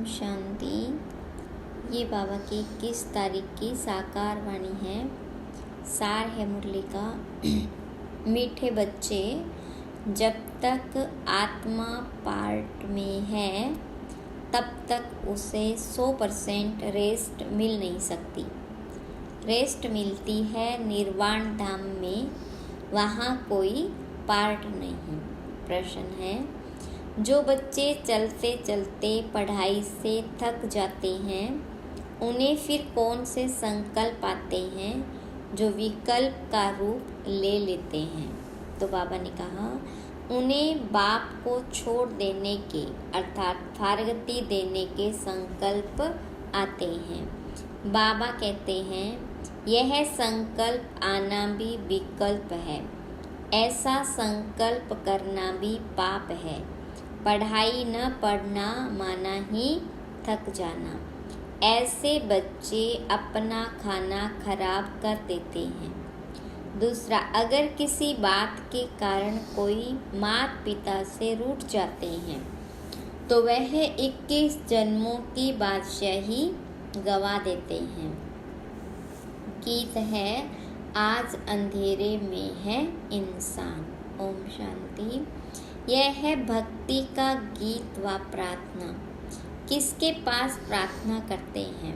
ओम शांति। ये बाबा की 21 तारीख की साकार वाणी है। सार है मुरली का। मीठे बच्चे, जब तक आत्मा पार्ट में है तब तक उसे 100% रेस्ट मिल नहीं सकती। रेस्ट मिलती है निर्वाण धाम में, वहाँ कोई पार्ट नहीं। प्रश्न है, जो बच्चे चलते चलते पढ़ाई से थक जाते हैं उन्हें फिर कौन से संकल्प आते हैं जो विकल्प का रूप ले लेते हैं? तो बाबा ने कहा, उन्हें बाप को छोड़ देने के अर्थात फारगती देने के संकल्प आते हैं। बाबा कहते हैं, यह संकल्प आना भी विकल्प है। ऐसा संकल्प करना भी पाप है। पढ़ाई न पढ़ना माना ही थक जाना। ऐसे बच्चे अपना खाना खराब कर देते हैं। दूसरा, अगर किसी बात के कारण कोई माता पिता से रूठ जाते हैं तो वह 21 जन्मों की बादशाही गवा देते हैं। गीत है, आज अंधेरे में है इंसान। ओम शांति। यह है भक्ति का गीत व प्रार्थना। किसके पास प्रार्थना करते हैं?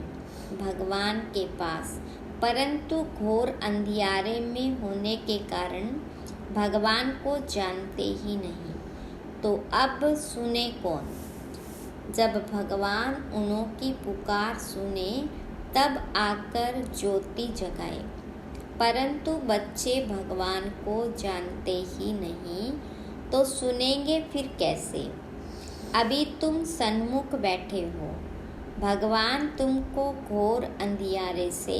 भगवान के पास, परंतु घोर अंधियारे में होने के कारण भगवान को जानते ही नहीं। तो अब सुने कौन? जब भगवान उन्हों की पुकार सुने तब आकर ज्योति जगाए। परंतु बच्चे भगवान को जानते ही नहीं, तो सुनेंगे फिर कैसे? अभी तुम सन्मुख बैठे हो, भगवान तुमको घोर अंधियारे से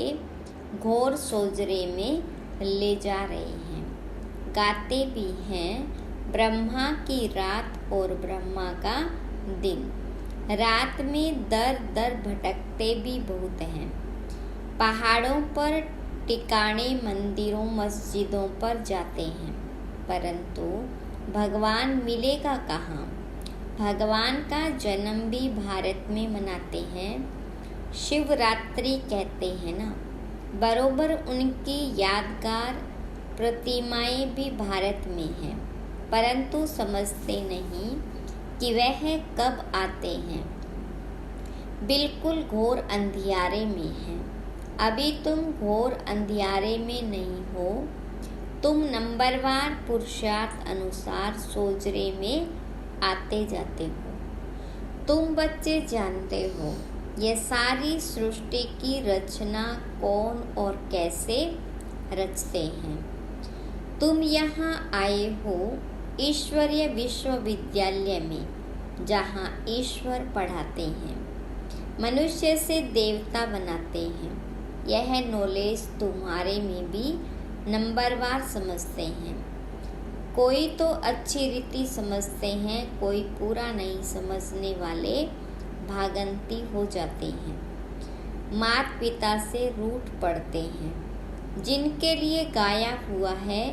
घोर सोजरे में ले जा रहे हैं। गाते भी हैं, ब्रह्मा की रात और ब्रह्मा का दिन। रात में दर दर भटकते भी बहुत हैं। पहाड़ों पर टिकाणे मंदिरों मस्जिदों पर जाते हैं, परंतु भगवान मिलेगा कहाँ? भगवान का जन्म भी भारत में मनाते हैं। शिवरात्रि कहते हैं ना। बरोबर उनकी यादगार प्रतिमाएं भी भारत में हैं, परंतु समझते नहीं कि वह कब आते हैं। बिल्कुल घोर अंधियारे में हैं। अभी तुम घोर अंधियारे में नहीं हो, तुम नंबरवार पुरुषार्थ अनुसार सोजरे में आते जाते हो। तुम बच्चे जानते हो ये सारी सृष्टि की रचना कौन और कैसे रचते हैं। तुम यहाँ आए हो ईश्वरीय विश्वविद्यालय में, जहाँ ईश्वर पढ़ाते हैं, मनुष्य से देवता बनाते हैं। यह नॉलेज तुम्हारे में भी नंबरवार समझते हैं। कोई तो अच्छी रीति समझते हैं, कोई पूरा नहीं समझने वाले भागंती हो जाते हैं। माता पिता से रूठ पड़ते हैं। जिनके लिए गाया हुआ है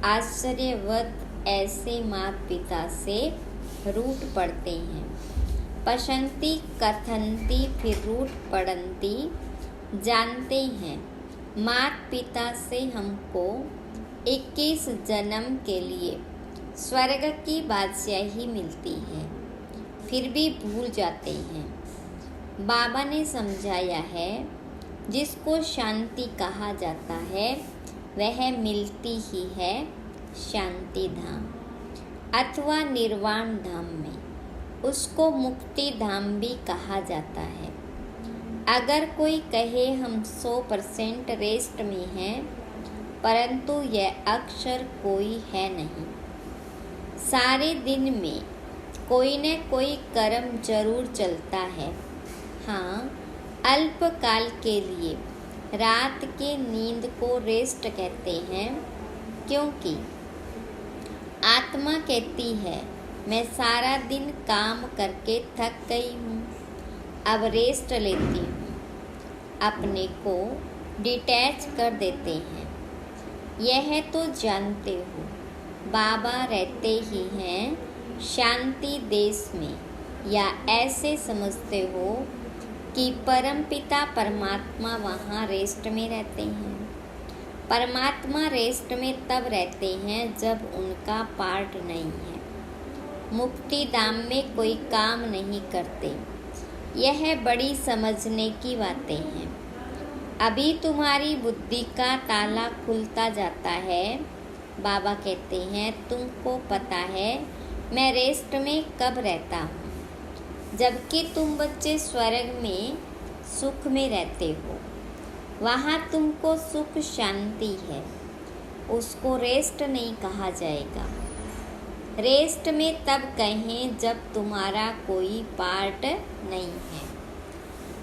आश्चर्यवत, ऐसे माता पिता से रूठ पड़ते हैं। पशंती कथंती फिर रूठ पड़ंती। जानते हैं माता पिता से हमको 21 जन्म के लिए स्वर्ग की बादशाही मिलती है, फिर भी भूल जाते हैं। बाबा ने समझाया है, जिसको शांति कहा जाता है वह मिलती ही है शांति धाम अथवा निर्वाण धाम में। उसको मुक्ति धाम भी कहा जाता है। अगर कोई कहे हम 100% रेस्ट में हैं, परंतु यह अक्षर कोई है नहीं। सारे दिन में कोई न कोई कर्म जरूर चलता है। हाँ, अल्पकाल के लिए रात के नींद को रेस्ट कहते हैं, क्योंकि आत्मा कहती है मैं सारा दिन काम करके थक गई हूँ, अब रेस्ट लेती हूँ। अपने को डिटैच कर देते हैं। यह तो जानते हो बाबा रहते ही हैं शांति देश में, या ऐसे समझते हो कि परमपिता परमात्मा वहाँ रेस्ट में रहते हैं। परमात्मा रेस्ट में तब रहते हैं जब उनका पार्ट नहीं है। मुक्ति धाम में कोई काम नहीं करते। यह बड़ी समझने की बातें हैं। अभी तुम्हारी बुद्धि का ताला खुलता जाता है। बाबा कहते हैं तुमको पता है मैं रेस्ट में कब रहता हूँ, जबकि तुम बच्चे स्वर्ग में सुख में रहते हो। वहाँ तुमको सुख शांति है, उसको रेस्ट नहीं कहा जाएगा। रेस्ट में तब कहें जब तुम्हारा कोई पार्ट नहीं है।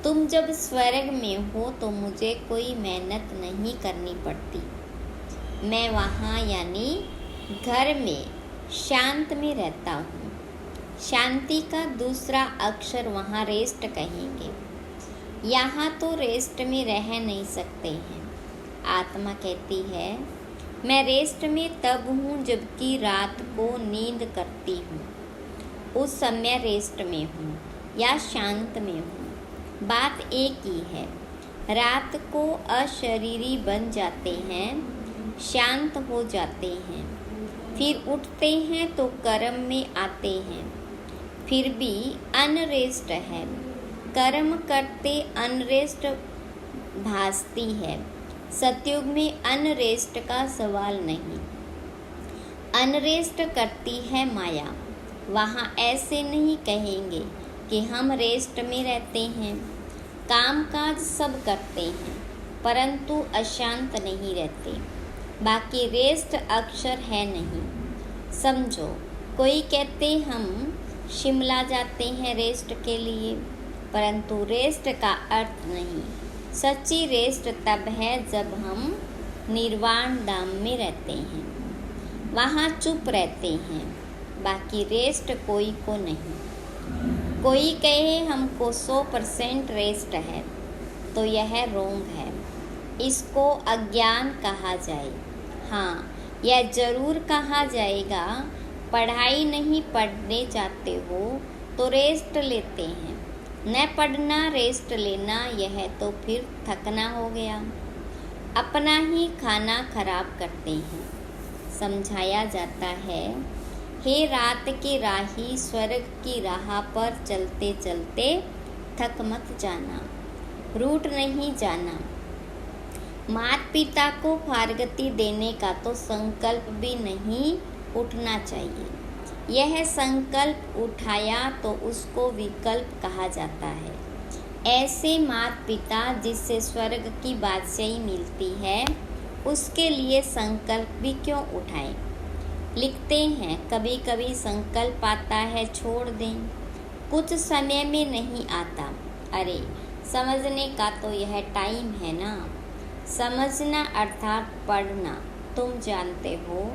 तुम जब स्वर्ग में हो तो मुझे कोई मेहनत नहीं करनी पड़ती। मैं वहाँ यानी घर में शांत में रहता हूँ। शांति का दूसरा अक्षर वहाँ रेस्ट कहेंगे। यहाँ तो रेस्ट में रह नहीं सकते हैं। आत्मा कहती है मैं रेस्ट में तब हूँ जबकि रात को नींद करती हूँ, उस समय रेस्ट में हूँ या शांत में हूँ। बात एक ही है। रात को अशरीरी बन जाते हैं, शांत हो जाते हैं, फिर उठते हैं तो कर्म में आते हैं। फिर भी अनरेस्ट है। कर्म करते अनरेस्ट भासती है। सतयुग में अनरेस्ट का सवाल नहीं। अनरेस्ट करती है माया। वहाँ ऐसे नहीं कहेंगे कि हम रेस्ट में रहते हैं। काम काज सब करते हैं परंतु अशांत नहीं रहते। बाकी रेस्ट अक्षर है नहीं। समझो, कोई कहते हम शिमला जाते हैं रेस्ट के लिए, परंतु रेस्ट का अर्थ नहीं। सच्ची रेस्ट तब है जब हम निर्वाण धाम में रहते हैं, वहाँ चुप रहते हैं। बाकी रेस्ट कोई को नहीं। कोई कहे हमको 100% रेस्ट है तो यह रोंग है। इसको अज्ञान कहा जाए। हाँ, यह जरूर कहा जाएगा पढ़ाई नहीं पढ़ने जाते हो तो रेस्ट लेते हैं। न पढ़ना रेस्ट लेना, यह तो फिर थकना हो गया। अपना ही खाना खराब करते हैं। समझाया जाता है हे रात के राही, स्वर्ग की राह पर चलते चलते थक मत जाना, रूठ नहीं जाना। माता पिता को फारगती देने का तो संकल्प भी नहीं उठना चाहिए। यह संकल्प उठाया तो उसको विकल्प कहा जाता है। ऐसे माता पिता जिससे स्वर्ग की बादशाही मिलती है, उसके लिए संकल्प भी क्यों उठाएं। लिखते हैं कभी कभी संकल्प आता है छोड़ दें, कुछ समय में नहीं आता। अरे समझने का तो यह टाइम है ना। समझना अर्थात पढ़ना। तुम जानते हो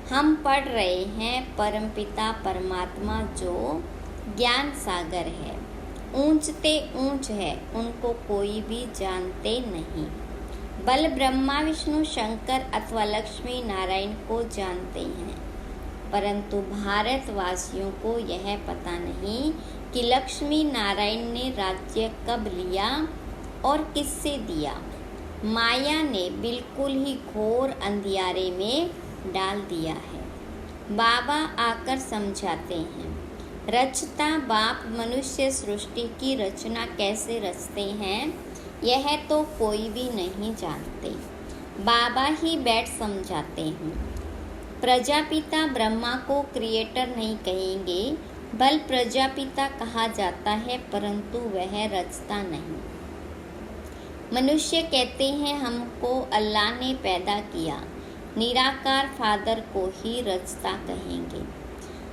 हम पढ़ रहे हैं परमपिता परमात्मा जो ज्ञान सागर है, ऊंचते ऊंच है, उनको कोई भी जानते नहीं। बल ब्रह्मा विष्णु शंकर अथवा लक्ष्मी नारायण को जानते हैं, परंतु भारतवासियों को यह पता नहीं कि लक्ष्मी नारायण ने राज्य कब लिया और किससे दिया। माया ने बिल्कुल ही घोर अंधियारे में डाल दिया है। बाबा आकर समझाते हैं रचता बाप मनुष्य सृष्टि की रचना कैसे रचते हैं, यह तो कोई भी नहीं जानते। बाबा ही बैठ समझाते हैं। प्रजापिता ब्रह्मा को क्रिएटर नहीं कहेंगे, बल प्रजापिता कहा जाता है, परंतु वह रचता नहीं। मनुष्य कहते हैं हमको अल्लाह ने पैदा किया, निराकार फादर को ही रचता कहेंगे।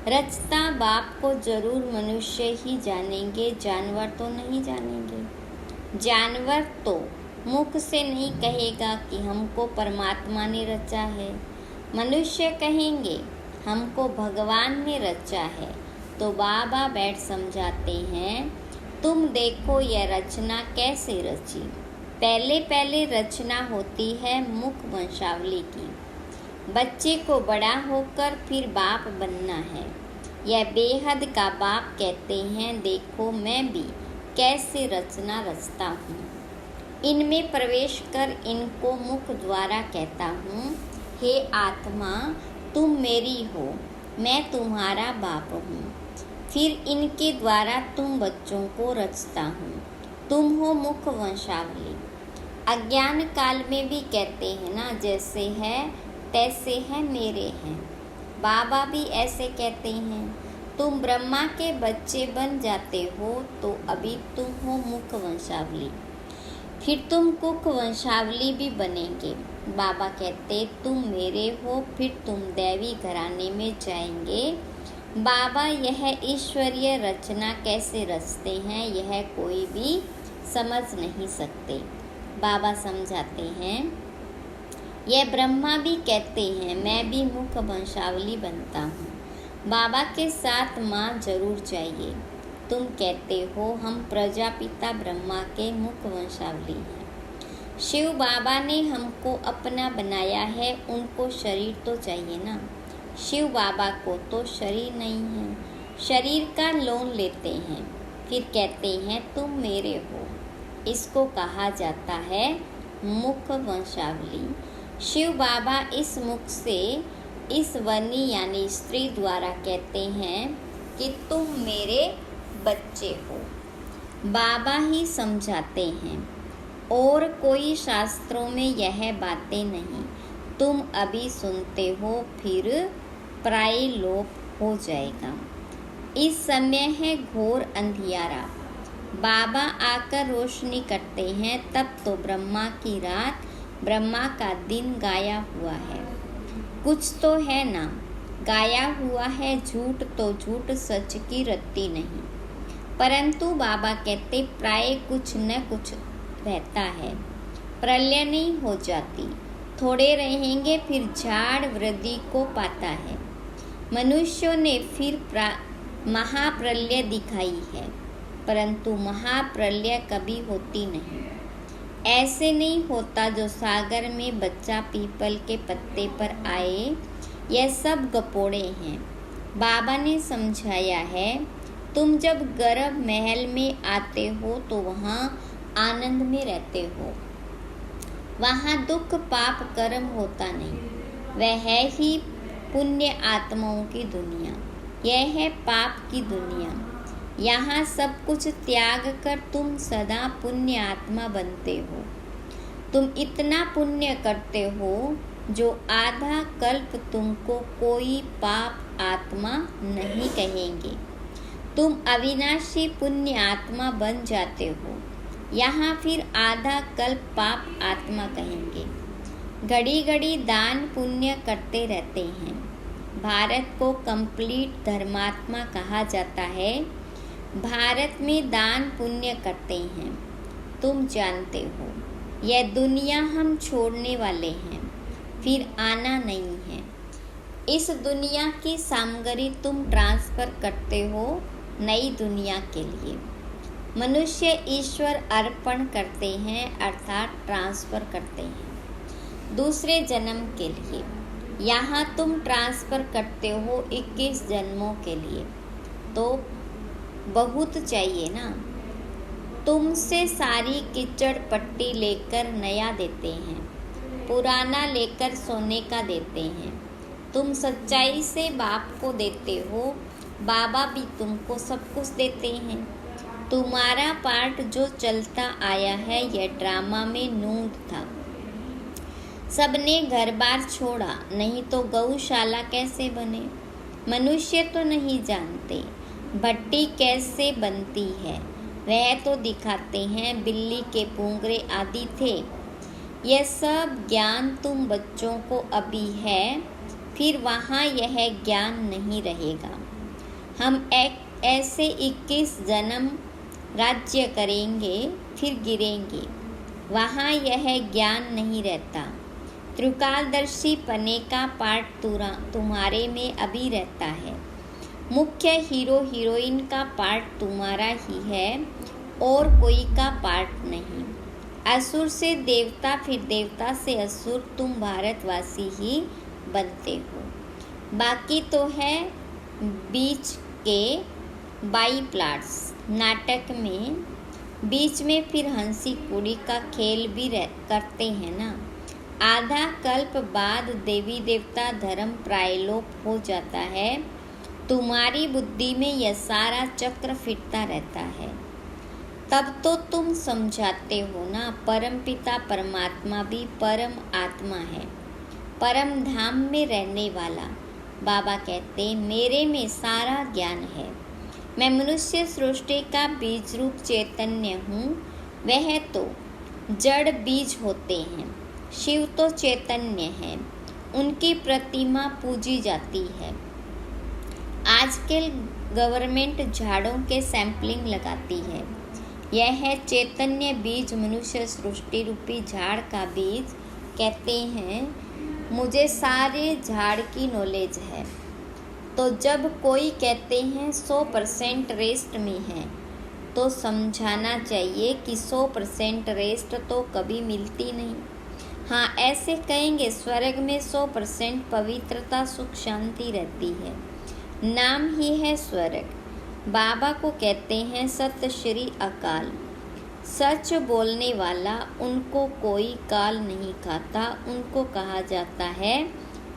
रचता बाप को जरूर मनुष्य ही जानेंगे, जानवर तो नहीं जानेंगे। जानवर तो मुख से नहीं कहेगा कि हमको परमात्मा ने रचा है। मनुष्य कहेंगे हमको भगवान ने रचा है। तो बाबा बैठ समझाते हैं तुम देखो यह रचना कैसे रची। पहले पहले रचना होती है मुख वंशावली की। बच्चे को बड़ा होकर फिर बाप बनना है। यह बेहद का बाप कहते हैं, देखो मैं भी कैसे रचना रचता हूँ। इनमें प्रवेश कर इनको मुख द्वारा कहता हूँ, हे आत्मा तुम मेरी हो, मैं तुम्हारा बाप हूँ। फिर इनके द्वारा तुम बच्चों को रचता हूँ, तुम हो मुख वंशावली। अज्ञान काल में भी कहते हैं ना, जैसे है तैसे है मेरे हैं। बाबा भी ऐसे कहते हैं, तुम ब्रह्मा के बच्चे बन जाते हो तो अभी तुम हो मुख वंशावली, फिर तुम कुक वंशावली भी बनेंगे। बाबा कहते तुम मेरे हो, फिर तुम दैवी घराने में जाएंगे। बाबा यह ईश्वरीय रचना कैसे रचते हैं यह कोई भी समझ नहीं सकते। बाबा समझाते हैं, यह ब्रह्मा भी कहते हैं मैं भी मुख वंशावली बनता हूँ। बाबा के साथ माँ जरूर चाहिए। तुम कहते हो हम प्रजापिता ब्रह्मा के मुख वंशावली हैं। शिव बाबा ने हमको अपना बनाया है, उनको शरीर तो चाहिए ना। शिव बाबा को तो शरीर नहीं है, शरीर का लोन लेते हैं, फिर कहते हैं तुम मेरे हो। इसको कहा जाता है मुख वंशावली। शिव बाबा इस मुख से इस वनी यानी स्त्री द्वारा कहते हैं कि तुम मेरे बच्चे हो। बाबा ही समझाते हैं और कोई शास्त्रों में यह बातें नहीं। तुम अभी सुनते हो फिर प्राय लोप हो जाएगा। इस समय है घोर अंधियारा। बाबा आकर रोशनी करते हैं, तब तो ब्रह्मा की रात ब्रह्मा का दिन गाया हुआ है। कुछ तो है ना, गाया हुआ है झूठ तो झूठ, सच की रत्ती नहीं। परंतु बाबा कहते प्राय कुछ न कुछ रहता है, प्रलय नहीं हो जाती। थोड़े रहेंगे फिर झाड़ वृद्धि को पाता है। मनुष्यों ने फिर महाप्रलय दिखाई है, परंतु महाप्रलय कभी होती नहीं। ऐसे नहीं होता जो सागर में बच्चा पीपल के पत्ते पर आए। यह सब गपोड़े हैं। बाबा ने समझाया है, तुम जब गर्भ महल में आते हो तो वहाँ आनंद में रहते हो। वहाँ दुख पाप कर्म होता नहीं। वह है ही पुण्य आत्माओं की दुनिया। यह है पाप की दुनिया। यहाँ सब कुछ त्याग कर तुम सदा पुण्य आत्मा बनते हो। तुम इतना पुण्य करते हो जो आधा कल्प तुमको कोई पाप आत्मा नहीं कहेंगे। तुम अविनाशी पुण्य आत्मा बन जाते हो। यहाँ फिर आधा कल्प पाप आत्मा कहेंगे। घड़ी घड़ी दान पुण्य करते रहते हैं। भारत को कंप्लीट धर्मात्मा कहा जाता है। भारत में दान पुण्य करते हैं। तुम जानते हो यह दुनिया हम छोड़ने वाले हैं, फिर आना नहीं है। इस दुनिया की सामग्री तुम ट्रांसफ़र करते हो नई दुनिया के लिए। मनुष्य ईश्वर अर्पण करते हैं, अर्थात ट्रांसफ़र करते हैं दूसरे जन्म के लिए। यहाँ तुम ट्रांसफ़र करते हो 21 जन्मों के लिए, तो बहुत चाहिए ना। तुमसे सारी कीचड़ पट्टी लेकर नया देते हैं, पुराना लेकर सोने का देते हैं। तुम सच्चाई से बाप को देते हो, बाबा भी तुमको सब कुछ देते हैं। तुम्हारा पार्ट जो चलता आया है यह ड्रामा में नूंद था। सबने घर बार छोड़ा, नहीं तो गौशाला कैसे बने। मनुष्य तो नहीं जानते भट्टी कैसे बनती है, वह तो दिखाते हैं बिल्ली के पूंगरे आदि थे। यह सब ज्ञान तुम बच्चों को अभी है, फिर वहाँ यह ज्ञान नहीं रहेगा। हम ऐसे 21 जन्म राज्य करेंगे, फिर गिरेंगे। वहाँ यह ज्ञान नहीं रहता। त्रिकालदर्शी पने का पार्ट तुम्हारे में अभी रहता है। मुख्य हीरो हीरोइन का पार्ट तुम्हारा ही है और कोई का पार्ट नहीं। असुर से देवता, फिर देवता से असुर, तुम भारतवासी ही बनते हो। बाकी तो है बीच के बाई प्लाट्स नाटक में बीच में फिर हंसी कुड़ी का खेल भी करते हैं ना। आधा कल्प बाद देवी देवता धर्म प्रायलोप हो जाता है। तुम्हारी बुद्धि में यह सारा चक्र फिरता रहता है। तब तो तुम समझाते हो ना, परमपिता परमात्मा भी परम आत्मा है, परम धाम में रहने वाला। बाबा कहते मेरे में सारा ज्ञान है। मैं मनुष्य सृष्टि का बीज रूप चैतन्य हूँ। वह तो जड़ बीज होते हैं, शिव तो चैतन्य है, उनकी प्रतिमा पूजी जाती है। आजकल गवर्नमेंट झाड़ों के सैंपलिंग लगाती है। यह है चैतन्य बीज, मनुष्य सृष्टि रूपी झाड़ का बीज। कहते हैं मुझे सारे झाड़ की नॉलेज है। तो जब कोई कहते हैं 100% रेस्ट में है, तो समझाना चाहिए कि 100% रेस्ट तो कभी मिलती नहीं। हाँ, ऐसे कहेंगे स्वर्ग में 100% पवित्रता सुख शांति रहती है, नाम ही है स्वर्ग। बाबा को कहते हैं सत श्री अकाल। सच बोलने वाला, उनको कोई काल नहीं खाता, उनको कहा जाता है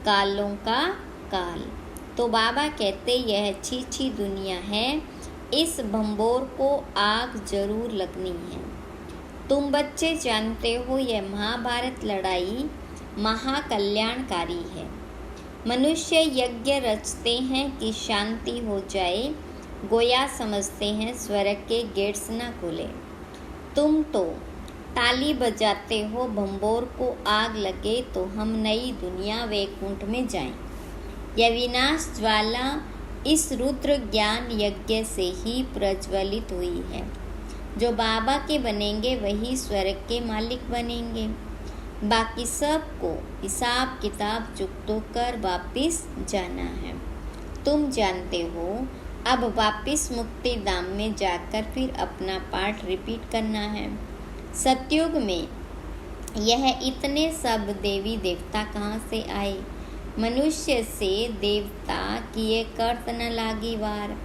कालों का काल। तो बाबा कहते यह अच्छी दुनिया है, इस भंबोर को आग जरूर लगनी है। तुम बच्चे जानते हो यह महाभारत लड़ाई महाकल्याणकारी है। मनुष्य यज्ञ रचते हैं कि शांति हो जाए, गोया समझते हैं स्वर्ग के गेट्स न खुले। तुम तो ताली बजाते हो भंबोर को आग लगे तो हम नई दुनिया वैकुंठ में जाएं। यह विनाश ज्वाला इस रुद्र ज्ञान यज्ञ से ही प्रज्वलित हुई है। जो बाबा के बनेंगे वही स्वर्ग के मालिक बनेंगे। बाकी सबको हिसाब किताब चुकतो कर वापिस जाना है। तुम जानते हो अब वापिस मुक्ति धाम में जाकर फिर अपना पाठ रिपीट करना है। सतयुग में यह इतने सब देवी देवता कहाँ से आए? मनुष्य से देवता किए कर्त न लागी वार।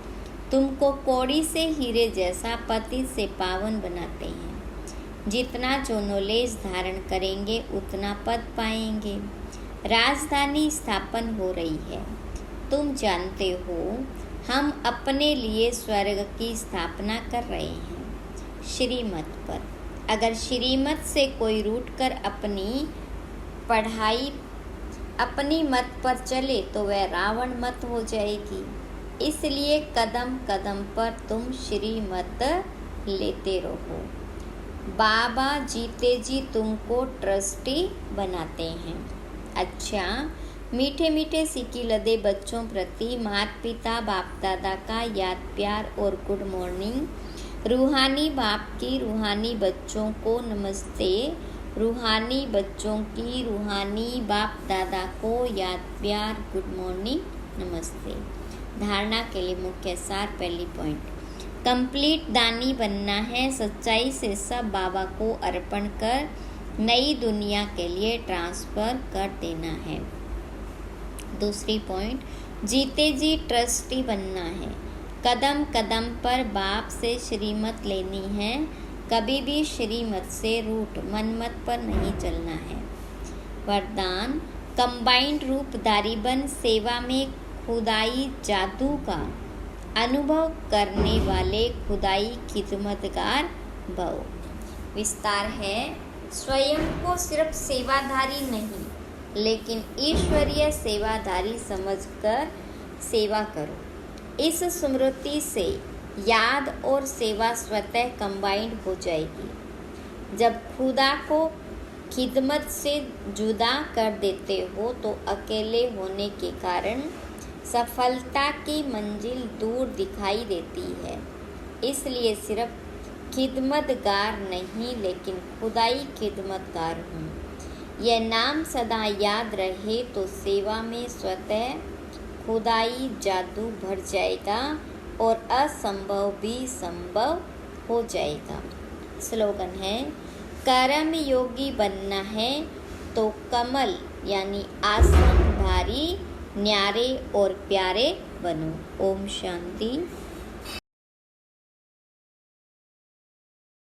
तुमको कौड़ी से हीरे जैसा पति से पावन बनाते हैं। जितना जो नॉलेज धारण करेंगे उतना पद पाएंगे। राजधानी स्थापन हो रही है। तुम जानते हो हम अपने लिए स्वर्ग की स्थापना कर रहे हैं श्रीमत पर। अगर श्रीमत से कोई रूठकर अपनी मत पर चले तो वह रावण मत हो जाएगी। इसलिए कदम कदम पर तुम श्रीमत लेते रहो। बाबा जीते जी तुमको ट्रस्टी बनाते हैं। अच्छा, मीठे मीठे सिक्की लदे बच्चों प्रति माता पिता बाप दादा का याद प्यार और गुड मॉर्निंग। रूहानी बाप की रूहानी बच्चों को नमस्ते। रूहानी बच्चों की रूहानी बाप दादा को याद प्यार गुड मॉर्निंग नमस्ते। धारणा के लिए मुख्य सार। पहली पॉइंट, कंप्लीट दानी बनना है। सच्चाई से सब बाबा को अर्पण कर नई दुनिया के लिए ट्रांसफ़र कर देना है। दूसरी पॉइंट, जीते जी ट्रस्टी बनना है। कदम कदम पर बाप से श्रीमत लेनी है। कभी भी श्रीमत से रूट मनमत पर नहीं चलना है। वरदान, कंबाइंड रूपधारी बन सेवा में खुदाई जादू का अनुभव करने वाले खुदाई खिदमतगार भव। विस्तार है, स्वयं को सिर्फ सेवाधारी नहीं लेकिन ईश्वरीय सेवाधारी समझकर सेवा करो। इस स्मृति से याद और सेवा स्वतः कंबाइंड हो जाएगी। जब खुदा को खिदमत से जुदा कर देते हो तो अकेले होने के कारण सफलता की मंजिल दूर दिखाई देती है। इसलिए सिर्फ खिदमतगार नहीं लेकिन खुदाई खिदमतगार हूँ, यह नाम सदा याद रहे तो सेवा में स्वतः खुदाई जादू भर जाएगा और असंभव भी संभव हो जाएगा। स्लोगन है, कर्म योगी बनना है तो कमल यानी आसनधारी न्यारे और प्यारे बनो। ओम शांति।